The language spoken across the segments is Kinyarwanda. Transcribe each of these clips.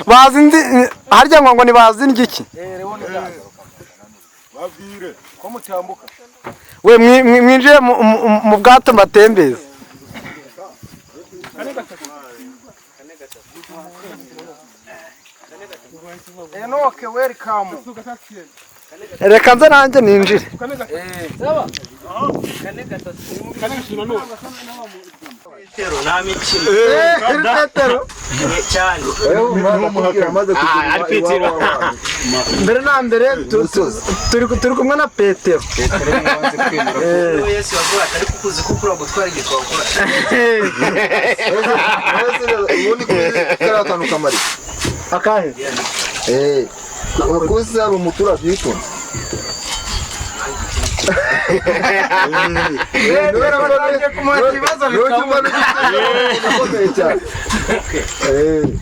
bazi ndi harya ngo ni bazi ndiki babwire ko mutambuka we mwinjiye mu bwato mbatembeza Enoke welcome reka nze nanjye ninjire mbere na mbere turi kumwe na Petero Yesu yavuga atari kukuzi kuko uragutwara igitwakura ubundi kuri akantu kamari akahe wakuze ari umuturage yitonze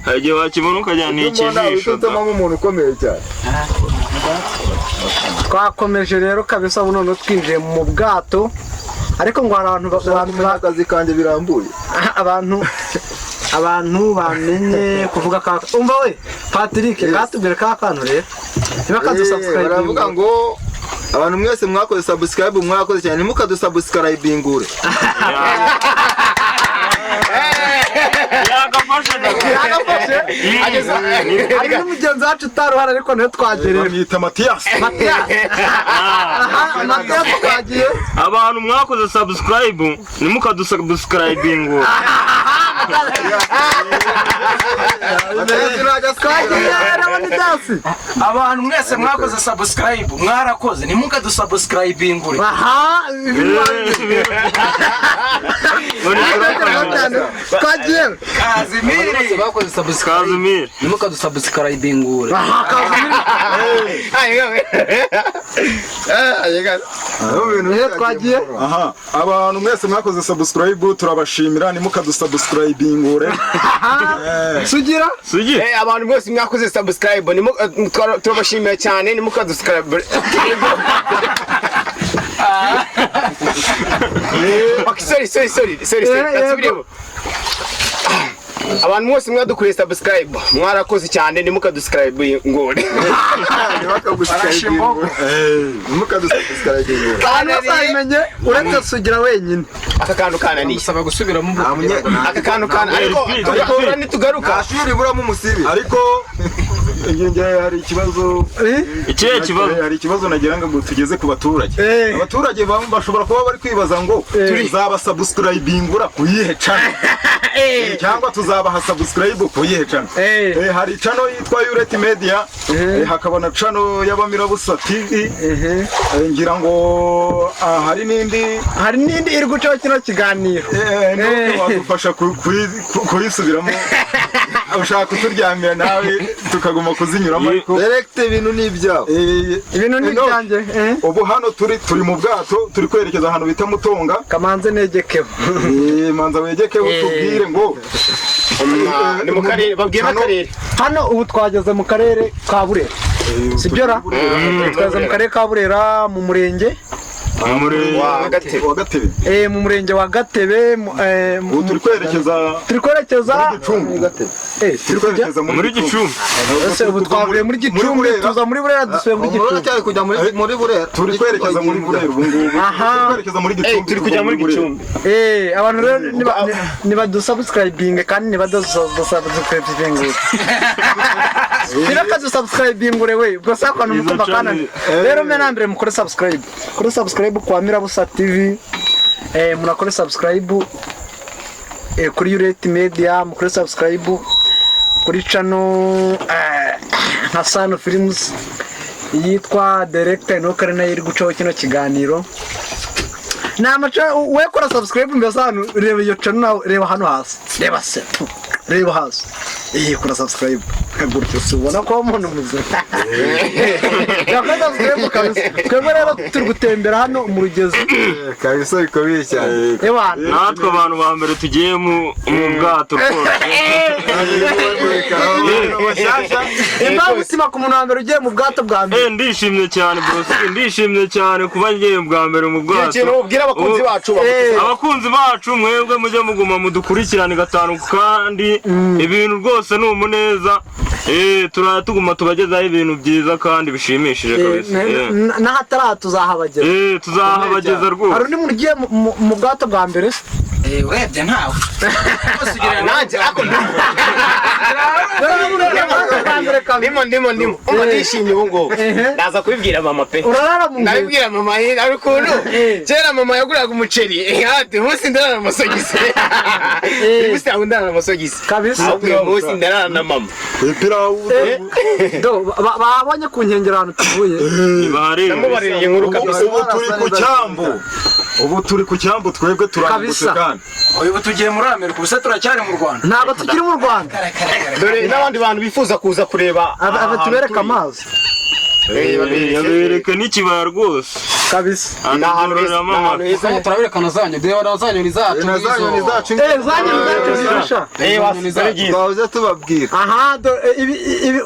Hagiye wakibona ukajyana ikijisho umuntu ukomeye cyane twakomeje rero kabisa buno no twinjiye mu bwato ariko ngo hari abantu akazi kanjye birambuye abantu bamenye kuvuga ka umva we Patrick katubwire ka kantu rero niba kadusubscribe baravuga ngo abantu mwese mwakoze subscribe mwakoze cyane nimukadusubscribingure ari n'umugenzi wacu utaruhara ariko niyo twagereye bamwita Mathias twagiye abantu mwakoze subscribe nimukadusubscribingura abantu mwese mwakoze subscribe mwarakoze nimukadusubscribingure twagiye Kazimiri bakoze subscribe nimukadusubscribingure twagiye abantu mwese mwakoze subscribe turabashimira nimukadusubscribingure sugira abantu mwese mwakoze subscribe turabashimiye cyane nimukadusubscribe sorry nasubiremo abantu mwese mwadukuriye subscribe mwarakoze cyane nimukadusubscribe ngore nimukadusubscribingure abantu basabimenye uretse sugira wenyine aka kantu kananiye usaba gusubiramo aka kantu kana ariko nitugaruka ashuri buramo umusibi ariko ngiye hari ikibazo ikihe kibazo hari ikibazo nagira ngo tugeze ku baturage abaturage bashobora kuba bari kwibaza ngo tuzaba subscribingura kuyihe channel cyangwa tuzabaha subscribe kuyihe channel hari channel yitwa Ureti Media hakaba na channel y'Abamirabusa TV ngira ngo hari nindi iri gucaho kino kiganiro wadufasha kuyisubiramo ushaka kuturyamira nawe tukaguma kuzinyuramo ariko direct ibintu n'ibyawe ibintu n'ibyanjye ubu hano turi mu bwato turi kwerekeza ahantu bita Mutonga kamanze negekeho manza wegekeho tubwire ngo ni mu karere babwira akarere hano ubu twageze mu karere ka Burera sibyo ra twageze mu karere ka Burera mu murenge wa Gatebe mu murenge wa Gatebe turi kwerekeza muri Gicumbi ubu twavuye muri Gicumbi tuza muri Burera dusuye muri Gicumbi muri Burera turi kwerekeza muri Burera ubu ngubu kwerekeza muri Gicumbi turi kujya muri Gicumbi abantu rero nibadusubscribinge kandi nibadusubscribinge nibakadusubscribingure we ubwo sa kantu mukumva kanani rero mwe nambere mukore subscribe kwa Mirabusa TV munakore subscribe kuri Ureti Media mukore subscribe kuri channel nka Sano Films yitwa Director no Karena iri gucaho kino kiganiro namacha we kora subscribe mbese hano reba iyo channel reba hano hasi reba hasi kora subscribe gutyo se ubona ko umuntu muzima yakoze subscribe kabisa twebwe rero turi gutembera hano mu rugezi kabisa bikomeye cyane natwe abantu ba mbere tugiye mu bwato impamvu utima ku muntu wa mbere ugiye mu bwato bwa mbere ndishimye cyane bro ndishimye cyane kuba ngiye bwa mbere mu bwato ikintu ubwira abakunzi bacu abakunzi bacu mwebwe mujye muguma mudukurikirane gatanu kandi ibintu rwose ni umuneza turatuguma tubagezaho ibintu byiza kandi bishimishije kabisa n'ahatari tuzahabageza tuzahabageza rwose hari undi muntu ugiye mu bwato bwa mbere urebye ntawe nanjye ako ndimo ndishimye ubu ngubu ndaza kubibwira mama pe ndabibwira mama ari ukuntu kera mama yaguraga umuceri ati umunsi ndarana amasogisi uyu munsi ntabwo ndarana amasogisi ahubwo uyu munsi ndarana na mama babonye ku nkengero ahantu tuvuye namubaririye inkuru kabisa ubu turi ku cyambu twebwe turambutse kandi ubu tugiye muri Amerika ubuse turacyari mu Rwanda ntabwo tukiri mu Rwanda dore n'abandi bantu bifuza kuza kureba tubereka amazi yabereka n'ikibaya rwose kabisa ni ahantu heza turaberekana zanyu dore zanyoni zacu zanyoni zacu zirusha twahoze tubabwira aha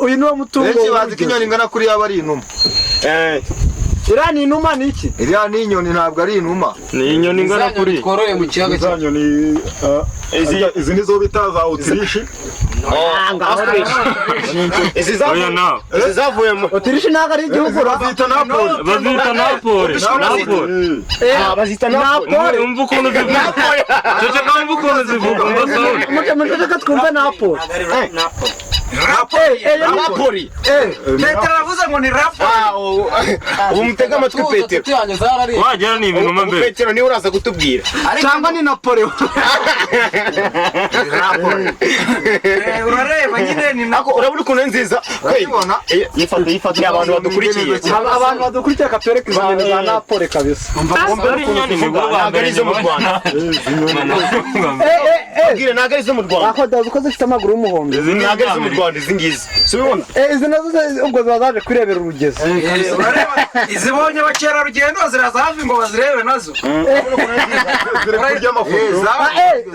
uyu niwo mutungo benshi bazi ko inyoni ingana kuriya aba ari inuma iriya ni inuma ni iki iriya ni inyoni ntabwo ari inuma ni inyoni ingana kuri tworoye mu kiyaga za nyoni izi nizo bita za utirishi izi zavuye mu utirishi ntabwo ari igihugu bazita napoli bazita napoli umva ukuntu zivuga ceceka umva ukuntu zivuga muceceka twumve napoli napoli Petero aravuze ngo ni rapo ubu mutega amatwi Petero wagera ni ibintu mbere Petero niwe uraza kutubwira cyangwa ni Napoleon urareba nyine ni nako urabona ukuntu nziza yifata abantu badukurikiye abantu badukurikiye katwereka inyoni za Napoli kabisa ntabwo ari izo mu Rwanda abwire ntabwo ari izo mu Rwanda aho dazi ko zifite amaguru y'umuhondo ntabwo ari izo mu Rwanda izi ngizi si ubibona izi nazo ubwo ziba zaje kwirebera urugezi izibonye abakerarugendo ziraza hafi ngo bazirebe nazo ziri kurya amafoto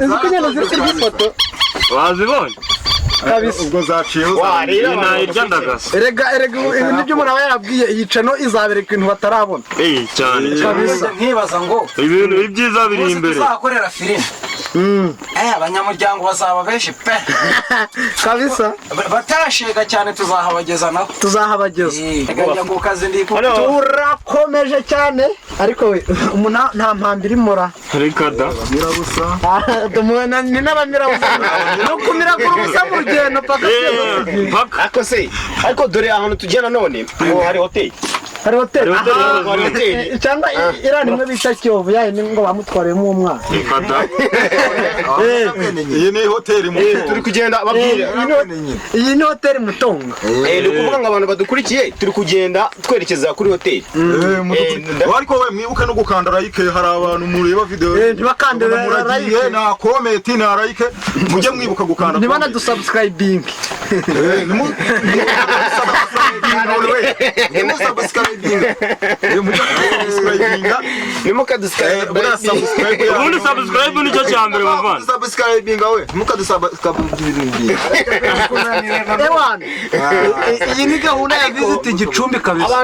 izi ko nyine ziri kurya ifoto wazibonye kabisa ubwo zaciyeho nayirya ndagasa erega ibintu by'umuntu aba yarabwiye iyi cano izabereka ibintu batarabona cyane kabisa nkibaza ngo ibintu ibyiza biri imbere tuzakorera filime abanyamuryango bazaba benshi pe kabisa batarashega cyane tuzahabageza nabo tuzahabageza ngo kazi ndi turakomeje cyane ariko we umuntu nta mpambi irimora reka da mirabusa ni n'abamirabusa no kumiragura ubusa mu rugendo paka ariko se ariko dore ahantu tugiye nanone hari hoteli hari hoteli cyangwa irani imwe bita Kiyovu yayo ngo bamutwaremo umwana iyi ni hoteli turi kugenda babwire iyi ni hoteli Mutonga ni ukuvuga ngo abantu badukurikiye turi kugenda twerekeza kuri hoteli ariko we mwibuke no gukanda like hari abantu mureba video ntibakande like na comment na like mujye mwibuka gukanda ntibana dusubscribing ubundi subscribe nicyo cya mbere bavana iyi ni gahunda ya visit Gicumbi kabisa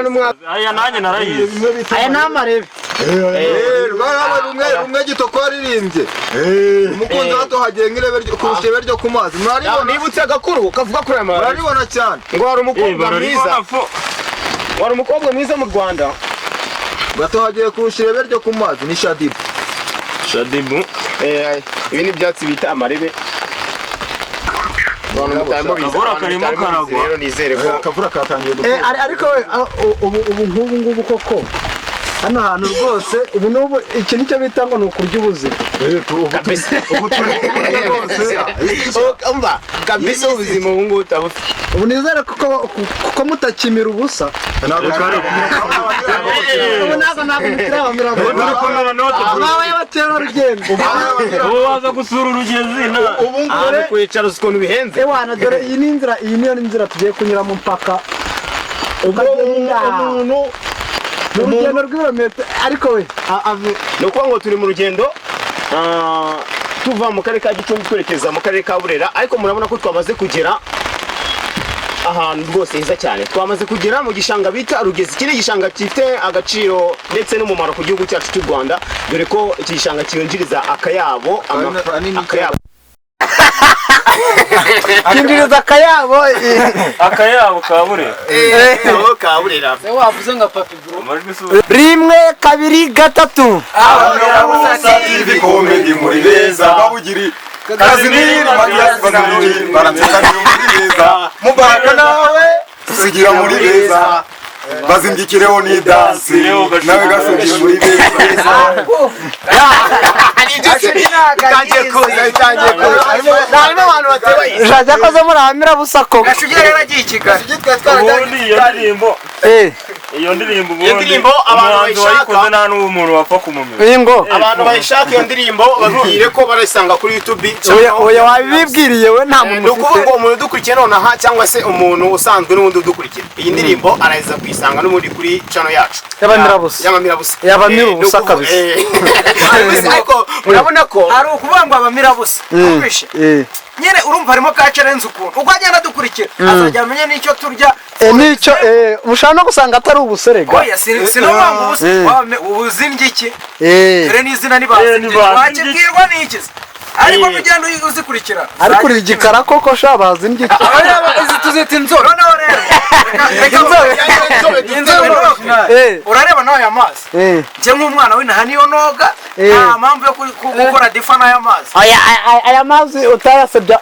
aya nanjye narayize aya ni amarebe rumwe gitoko waririmbye umukunzi hato hagiye nk'irebe kurusha irebe ryo ku mazi nibutse agakuru kavuga kuri aya mazi muraribona cyane ngo hari umukobwa mwiza wari umukobwa mwiza mu Rwanda gato hagiye kurusha irebe ryo ku mazi ni Shadibu ibi ni ibyatsi bita amarebe akavura karimo karagwa rero nizere ko akavura katangiye ariko ubu ngubu koko hano hantu rwose ubu n'ubu iki nicyo bita ngo ni ukurya ubuzima ubu turi kurya rwose kabisa ubuzima ubu ngubu utabufite ubu nizere kuko mutakimira ubusa ubu ntabwo mukira bamira abawe y'abakerarugendo ubu waza gusura urugezi ubu ngubu kwicara ukuntu bihenze ewana dore iyi niyo nzira tugiye kunyuramo mpaka umuntu mu rugendo rw'ibirometero ariko we ni ukuvuga ngo turi mu rugendo tuva mu karere ka Gicumbi twerekeza mu karere ka Burera ariko murabona ko twamaze kugera ahantu rwose heza cyane twamaze kugera mu gishanga bita Rugezi iki ni igishanga gifite agaciro ndetse n'umumaro ku gihugu cyacu cy'u Rwanda dore ko iki gishanga kiyinjiriza akayabo kinjiriza akayabo ka Burera ka Burera wavuze nka papi bro 1 2 3 TV comedy muri beza babugiri Kazimiri Marias bazimiri baratseka muri beza Mubaraka nawe tusigira muri beza bazimgikireho ni dance nawe gasubiye muri beza itangiye kuza harimo abantu batebaye jajya koze muri amira busako gashugiye yaragiye i Kigali iyo ndirimbo abantu bayishaka nta n'umuntu wapfa kumumenya ingo abantu bayishaka iyo ndirimbo babwire ko barayisanga kuri YouTube oya wabibwiriye we nta muntu ufite ngo umuntu udukurikiye nonaha cyangwa se umuntu usanzwe n'ubundi udukurikira iyi ndirimbo arayiza kuyisanga n'ubundi kuri channel yacu yabamira ubusa kabisa ariko murabona ko ari ukuvuga ngo abamira busa kubishe nyene urumva harimo ka challenge ukuntu uko agenda dukurikira azajya amenya n'icyo turya n'icyo mushaka no gusanga atari ubuserega oya sinobanga ubusa ubuzindye iki dore n'izina nibazi wakibwirwa n'iki ariko mugenda uzikurikira ariko uri igikara koko sha bazingi izi tuzita inzobe noneho rero urareba nawe amazi nje nk'umwana w'inaha niyo noga nta mpamvu yo gukora difa n'aya mazi aya mazi utayasebya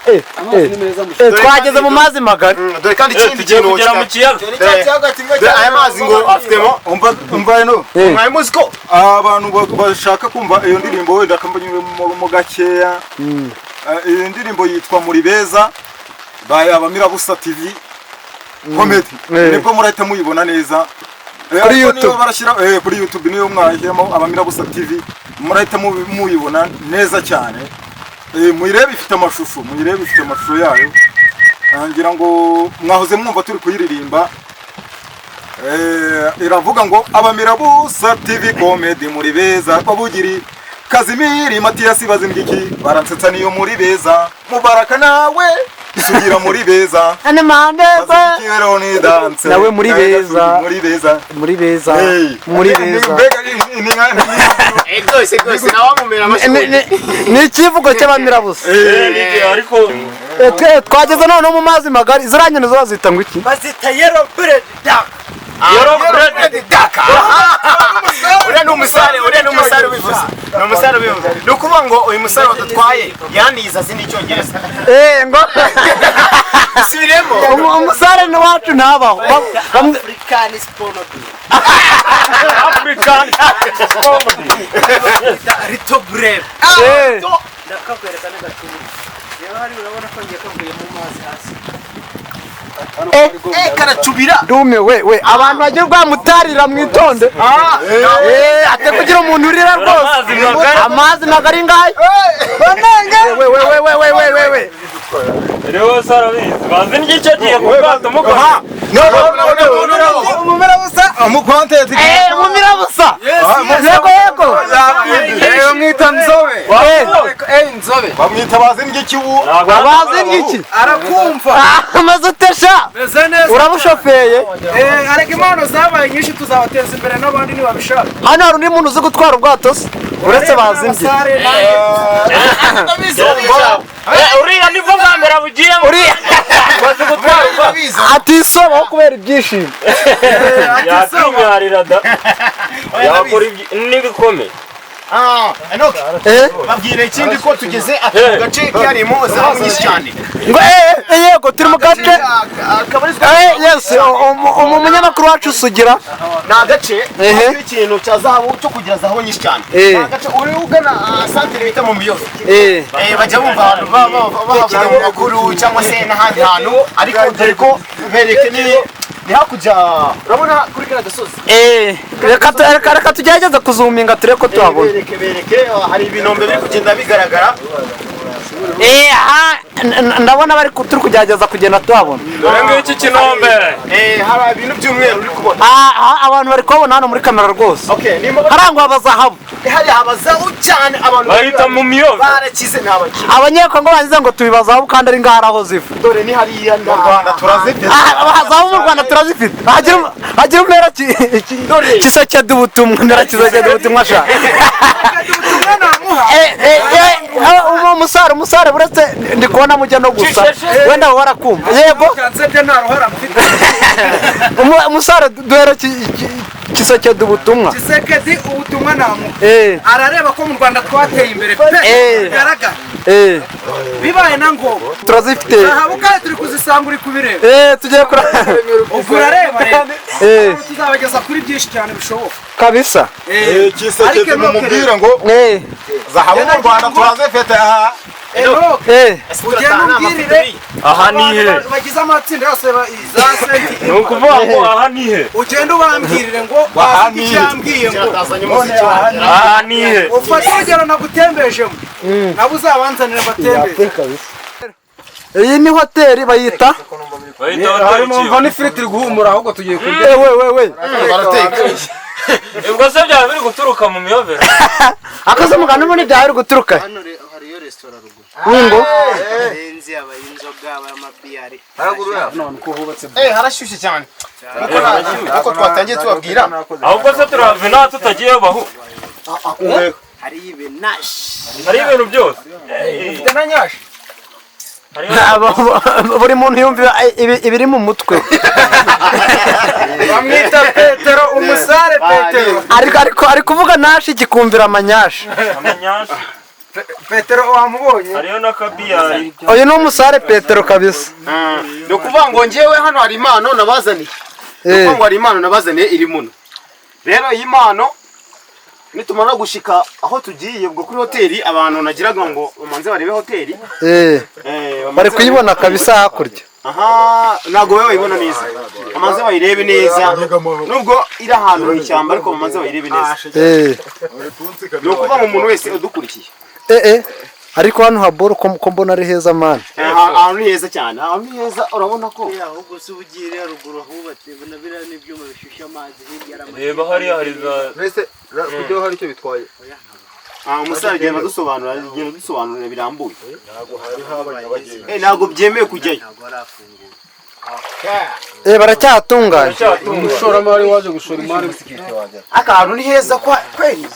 twageze mu mazi magari dore kandi ikindi kintu kugera mu kiyaga aya mazi ngo afitemo umva ino mwayimuzi ko abantu bashaka kumva iyo ndirimbo wenda akambanywe mu gakeya iyo ndirimbo yitwa muri beza abamira busa TV comedy nibwo murahita muyibona neza kuri YouTube barashyira kuri YouTube niyo mwahiramo abamira busa TV murahita muyibona neza cyane muyirebe ifite amashusho yayo ngira ngo mwahoze mwumva turi kuyiririmba iravuga ngo abamira busa TV comedy muri beza babugiri Kazimiri Mathias bazimgiki baransetsa niyo muri beza Mubaraka nawe isugira muri beza ane mandeza bazimgikiro ni dance nawe muri beza rwose nawamumera amashuri ni ikivugo cy'abamira busa ariko twageze none mu mazi magari ziranyene zo bazita ngo iki bazita yellow bread duck uriya ni umusare wivuze ni ukuvuga ngo uyu musare wadutwaye yandize azi n'icyongereza ngo subiremo umusare ni wacu ntabaho African Spornobi Rito Brave ndakakwereka n'agatumwa rero hari urabona ko ngiye kavuye mu mazi hasi karacubira dume we abantu bagiye rwamutarira mwitonde ate kugira umuntu urira rwose amazi magari ngaye we rero sarabizi bazindye icyo giye kubwato mukoha umumera busa umukontenti mumira busa yego mwita nzobe nzobe bamwita bazindye kiwu bazindye iki arakumva amaze utesha meze neza urabushofeye ariko impano zabaye nyinshi tuzabateza imbere n'abandi nibabishaka hano hari undi muntu uzi gutwara ubwato se uretse bazindye uriya nibwo bwa mbere bugiye uriya bazi gutwara ubwato atisobaho kubera ibyishimo yakwinyarira da yakora n'ibikomeye babwire ikindi ko tugeze aka gace karimo zahabu nyinshi cyane ngo yego turi mu gace yes umunyamakuru wacu Sugira ni agace k'ikintu cya zahabu cyo kugira zahabu nyinshi cyane ni agace uri ugana santere bita mu miyozo bajya bumva abantu bahavuga mu makuru cyangwa se n'ahandi hantu ariko dore ko bereke ni hakurya urabona kuri kariya gasozi reka tugerageze kuzuminga turebe ko tuhabona bereke hari ibinombe biri kugenda bigaragara ndabona bari turi kugerageza kugenda tuhabona dore ngiki kinombe hari ibintu by'umweru uri kubona abantu bari kubona hano muri kamera rwose harangwa abazahabu hari abazahabu cyane abantu bahita mu miyozo barakize ntabaki abanyekongo bagize ngo tubibazahabu kandi ari ngaho aho ziva dore ni hariya mu Rwanda turazifite zahabu mu Rwanda turazifite hagira umera kisekedi ubutumwa ndera kisekedi ubutumwa sha umusare buretse ndi kubona mujya no gusa wenda warakumva yego umusare duhera kisekedi ubutumwa namu arareba ko mu Rwanda twateye imbere pe bigaragara bibaye na ngombwa turazifite zahabu kandi turi kuzisanga uri kubireba tugiye kura ubwo urareba tuzabageza kuri byinshi cyane bishoboka kabisa kisekedi mumubwira ngo zahabu mu Rwanda turazifite ugenda umbwirire aha ni he bagize amatsinda yose za senti ni ukuvuga ngo aha ni he ugenda ubambwirire ngo bafite icyambwiye ngo aha ni he ufate urugero nagutembejemo nabo uzabanzanira batembeze iyi ni hoteli bayita harimo n'ifiriti iri guhumura ahubwo tugiye kurya barateka ubwo se byaba biri guturuka mu miyobero akaze mugana ubundi byaba biri guturuka hariyo resitora ruguru ngo benzi abayinzoga abayamabiyari harashyushye cyane nkuko twatangiye tubabwira ahubwo se turava inaha tutagiyeyo bahu hari ibinashi hari ibintu byose ufite na nyashi buri muntu yumva ibiri mu mutwe bamwita Petero umusare Petero ari kuvuga nashi gikumvira amanyashi Petero wamubonye hariyo n'akabiyari uyu ni umusare Petero kabisa ni ukuvuga ngo njyewe hano hari impano nabazaniye ni ukuvuga ngo hari impano nabazaniye iri muno rero iyi mpano nitumara gushika aho tugiye ubwo kuri hoteli abantu nagiraga ngo bamanze barebe hoteli bari kuyibona kabisa hakurya aha ntabwo wowe bayibona neza bamanze bayirebe neza nubwo iri ahantu mu ishyamba ariko bamanze bayirebe neza ni ukuvuga ngo umuntu wese udukurikiye ariko hano haboro ko mbona ari heza mani ahantu ni heza cyane ahantu ni heza urabona ko ahubwo se ubugire haruguru ahubatse na biriya n'ibyuma bishyushya amazi hirya reba hariya hari za mbese kujyaho hari icyo bitwaye umusare agenda dusobanurira birambuye ntabwo byemewe kujyayo baracyatunganya umushoramari waje gushora imari akantu ni heza kweli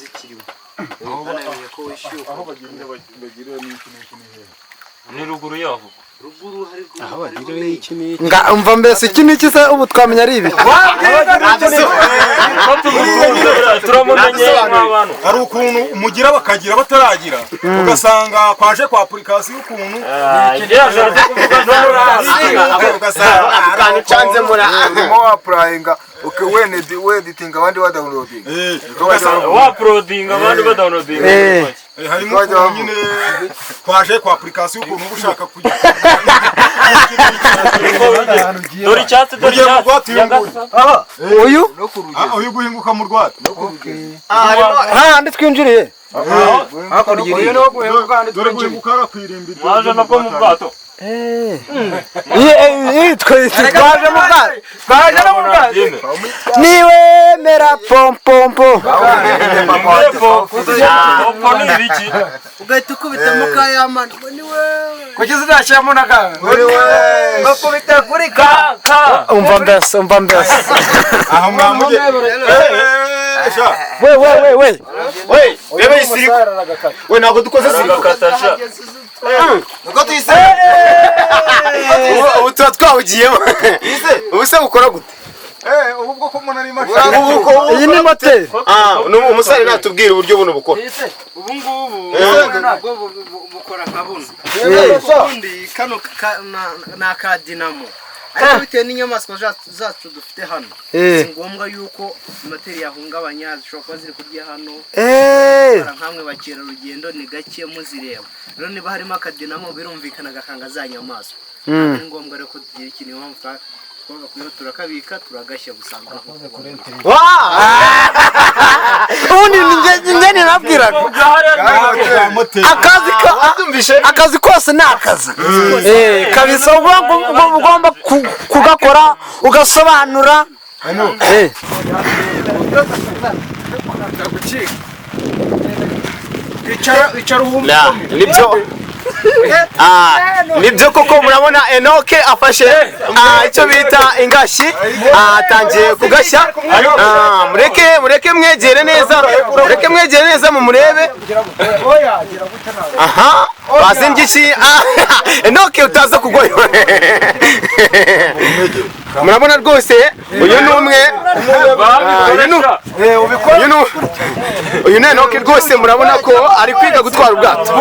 ni ruguru yaho umva mbese iki niki se ubu twamenya ari ibi turamumenye nk'abantu hari ukuntu umugira bakagira bataragira ugasanga kwaje kwa application ukuntu akantu canze mura mo applyinga weditinga abandi wa downloading wa uploading abandi ba downloading harimo nyine kwaje kwa application ukuntu ushaka kujya dore icyatsi uyu guhinguka mu Rwanda hahandi twinjiriye dore guhinguka kwirimbi mwaje nabwo mu bwato twaje mu bwato niwemera pompompo ugahita ukubitamo kayamani kugeza udashyiramo n'akanga bakubita kuri umva mbese aha mwamuge reba isiri we ntabwo dukoze sirikatasha uko tuyise ubu tuba twawugiyemo ubu se bukora gute ubwo ko umuntu ari iyi ni moteri umusare natubwira uburyo buno bukora. ubu ngubu nabwo bukora nka buno ubundi kano ni akadinamo ariko bitewe n'inyamaswa zacu dufite hano si ngombwa yuko moteri yahungabanya zishobora kuba ziri kurya hano nkamwe bakerarugendo ni gake muzireba rero niba harimo akadinamo birumvikana gakanga za nyamaswa ni ngombwa rero ko tugira ikintu impamvu twaga kuyo turakabika turagashya gusanga ubundi njye nabwiraga akazi kose ni akazi kabisa ugomba kugakora ugasobanura nibyo koko murabona Enoke afashe icyo bita ingashyi atangiye kugashya mureke mwegere neza mu murebe bazingi iki Enoke utaza kugoya murabona rwose uyu ni umwe uyu ni Enoke rwose murabona ko ari kwiga gutwara ubwato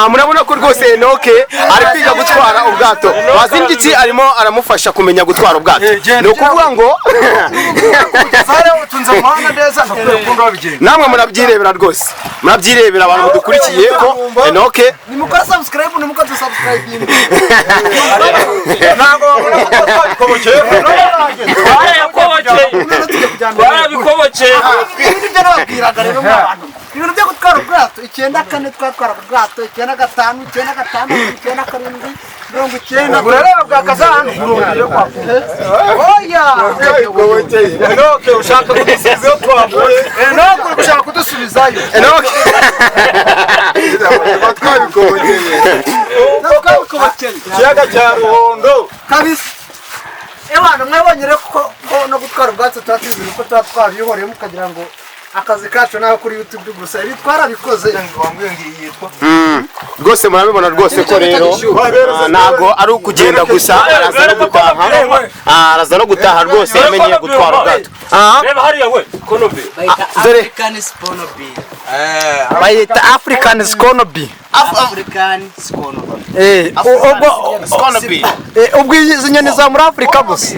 murabona ko rwose Enoke ari kwiga gutwara ubwato bazingi iki arimo aramufasha kumenya gutwara ubwato ni ukuvuga ngo namwe murabyirebera rwose murabyirebera abantu mudukurikiye ko Enoke nimukora subscribe nimukora subscribe ibintu byo gutwara ubwato 94 twatwara ubwato 95 97 97 urareba bwa kazana oya Enoke ushaka kudusubizayo twavuye Enoke ushaka kudusubizayo Enoke ikiyaga cya Ruhondo kabisa ebana mwabonye rero ko no gutwara ubwato twatuzi ko twabihoreye mukagira ngo akazi kacu naho kuri YouTube gusa ibi twarabikoze rwose murabibona rwose ko rero ntago ari ukugenda gusa araza no gutaha rwose yamenye gutwara ubwato reba hariya we konobe African Sponobi bayita African Sponobi ubwo izi nyoni za muri Afrika gusa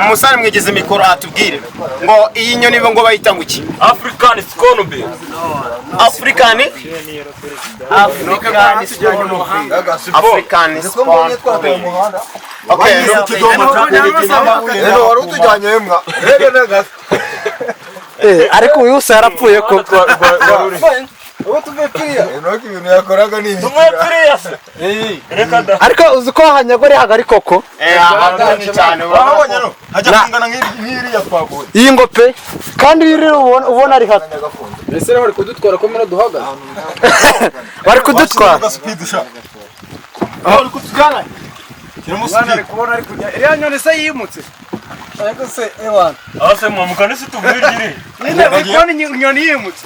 umusare mwegeze mikoro atubwire ngo iyi nyoni ngo bayita ngo iki African Sponobi ariko uyu wese yarapfuye ko ariko uzi ko hanyagore hagari koko iyi ngope kandi iyo rero ubona ari hato ese bari kudutwara ko mera duhagaze bari kudutwara iriya nyoni se yimutse ariko se ewana ase mu mukane se tubwirire nyine bikoni inyoni yimutse